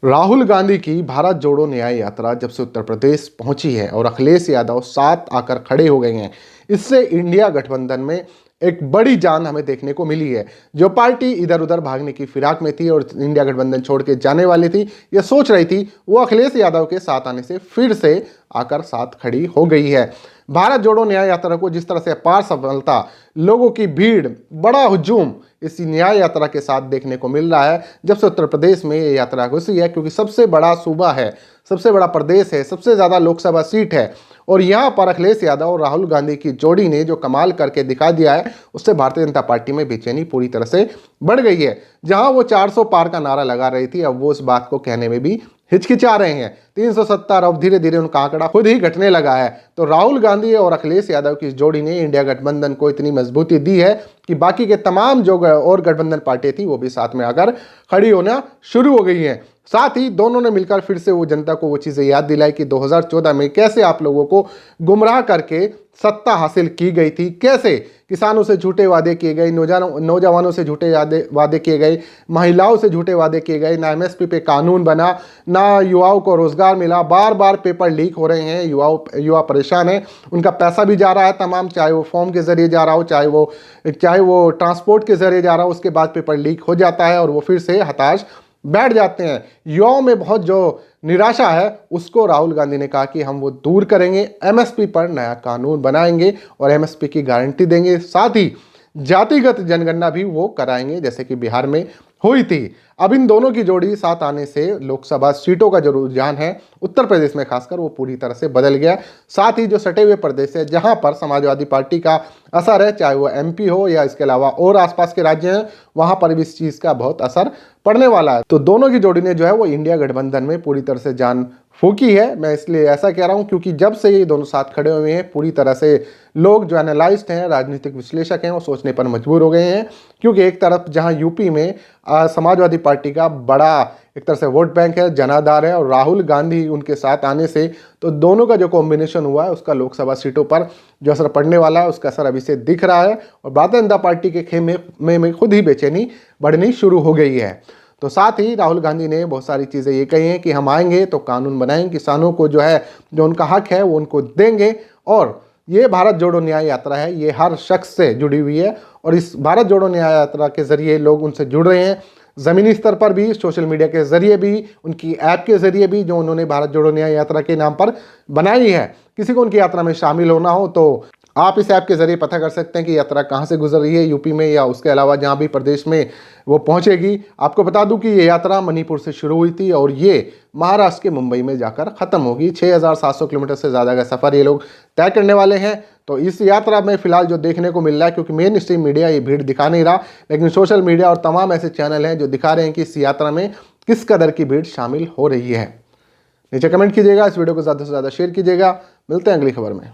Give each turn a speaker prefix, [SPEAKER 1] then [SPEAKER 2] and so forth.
[SPEAKER 1] राहुल गांधी की भारत जोड़ो न्याय यात्रा जब से उत्तर प्रदेश पहुंची है और अखिलेश यादव साथ आकर खड़े हो गए हैं, इससे इंडिया गठबंधन में एक बड़ी जान हमें देखने को मिली है। जो पार्टी इधर उधर भागने की फिराक में थी और इंडिया गठबंधन छोड़ के जाने वाली थी या सोच रही थी, वो अखिलेश यादव के साथ आने से फिर से आकर साथ खड़ी हो गई है। भारत जोड़ो न्याय यात्रा को जिस तरह से अपार सफलता, लोगों की भीड़, बड़ा हुजूम इस न्याय यात्रा के साथ देखने को मिल रहा है जब से उत्तर प्रदेश में ये यात्रा घुसी है, क्योंकि सबसे बड़ा सूबा है, सबसे बड़ा प्रदेश है, सबसे ज़्यादा लोकसभा सीट है और यहाँ पर अखिलेश यादव और राहुल गांधी की जोड़ी ने जो कमाल करके दिखा दिया है, उससे भारतीय जनता पार्टी में बेचैनी पूरी तरह से बढ़ गई है। जहां वो 400 पार का नारा लगा रही थी, अब वो इस बात को कहने में भी हिचकिचा रहे हैं। 370 अब धीरे धीरे उनका आंकड़ा खुद ही घटने लगा है। तो राहुल गांधी और अखिलेश यादव की इस जोड़ी ने इंडिया गठबंधन को इतनी मजबूती दी है कि बाकी के तमाम जो और गठबंधन पार्टी थी वो भी साथ में आकर खड़ी होना शुरू हो गई हैं। साथ ही दोनों ने मिलकर फिर से वो जनता को वो चीज़ें याद दिलाई कि 2014 में कैसे आप लोगों को गुमराह करके सत्ता हासिल की गई थी, कैसे किसानों से झूठे वादे किए गए, नौजवानों से झूठे वादे किए गए, महिलाओं से झूठे वादे किए गए, ना एमएसपी पे कानून बना, ना युवाओं को रोजगार मिला, बार बार पेपर लीक हो रहे हैं, युवा परेशान है, उनका पैसा भी जा रहा है तमाम, चाहे वो फॉर्म के जरिए जा रहा हो, चाहे वो ट्रांसपोर्ट के जरिए जा रहा हो, उसके बाद पेपर लीक हो जाता है और वो फिर से हताश बैठ जाते हैं। युवाओं में बहुत जो निराशा है उसको राहुल गांधी ने कहा कि हम वो दूर करेंगे, एमएसपी पर नया कानून बनाएंगे और एमएसपी की गारंटी देंगे। साथ ही जातिगत जनगणना भी वो कराएंगे जैसे कि बिहार में हुई थी। अब इन दोनों की जोड़ी साथ आने से लोकसभा सीटों का जो रुझान है उत्तर प्रदेश में खासकर वो पूरी तरह से बदल गया। साथ ही जो सटे हुए प्रदेश है जहां पर समाजवादी पार्टी का असर है, चाहे वो एमपी हो या इसके अलावा और आसपास के राज्य हैं, वहां पर भी इस चीज़ का बहुत असर पड़ने वाला है। तो दोनों की जोड़ी ने जो है वो इंडिया गठबंधन में पूरी तरह से जान फूकी है। मैं इसलिए ऐसा कह रहा हूं क्योंकि जब से ये दोनों साथ खड़े हुए हैं, पूरी तरह से लोग जो एनालिस्ट हैं, राजनीतिक विश्लेषक हैं, वो सोचने पर मजबूर हो गए हैं। क्योंकि एक तरफ जहां यूपी में समाजवादी पार्टी का बड़ा एक तरह से वोट बैंक है, जनाधार है, और राहुल गांधी उनके साथ आने से तो दोनों का जो कॉम्बिनेशन हुआ है उसका लोकसभा सीटों पर जो असर पड़ने वाला है उसका असर अभी से दिख रहा है और भारतीय जनता पार्टी के खेमे में खुद ही बेचैनी बढ़नी शुरू हो गई है। तो साथ ही राहुल गांधी ने बहुत सारी चीज़ें ये कही हैं कि हम आएंगे तो कानून बनाएंगे, किसानों को जो है जो उनका हक है वो उनको देंगे। और ये भारत जोड़ो न्याय यात्रा है, ये हर शख्स से जुड़ी हुई है और इस भारत जोड़ो न्याय यात्रा के जरिए लोग उनसे जुड़ रहे हैं, ज़मीनी स्तर पर भी, सोशल मीडिया के जरिए भी, उनकी ऐप के जरिए भी जो उन्होंने भारत जोड़ो न्याय यात्रा के नाम पर बनाई है। किसी को उनकी यात्रा में शामिल होना हो तो आप इस ऐप के जरिए पता कर सकते हैं कि यात्रा कहाँ से गुजर रही है, यूपी में या उसके अलावा जहाँ भी प्रदेश में वो पहुँचेगी। आपको बता दूं कि ये यात्रा मणिपुर से शुरू हुई थी और ये महाराष्ट्र के मुंबई में जाकर ख़त्म होगी। 6700 किलोमीटर से ज़्यादा का सफ़र ये लोग तय करने वाले हैं। तो इस यात्रा में फिलहाल जो देखने को मिल रहा है, क्योंकि मेन स्ट्रीम मीडिया ये भीड़ दिखा नहीं रहा, लेकिन सोशल मीडिया और तमाम ऐसे चैनल हैं जो दिखा रहे हैं कि इस यात्रा में किस कदर की भीड़ शामिल हो रही है। नीचे कमेंट कीजिएगा, इस वीडियो को ज़्यादा से ज़्यादा शेयर कीजिएगा। मिलते हैं अगली खबर में।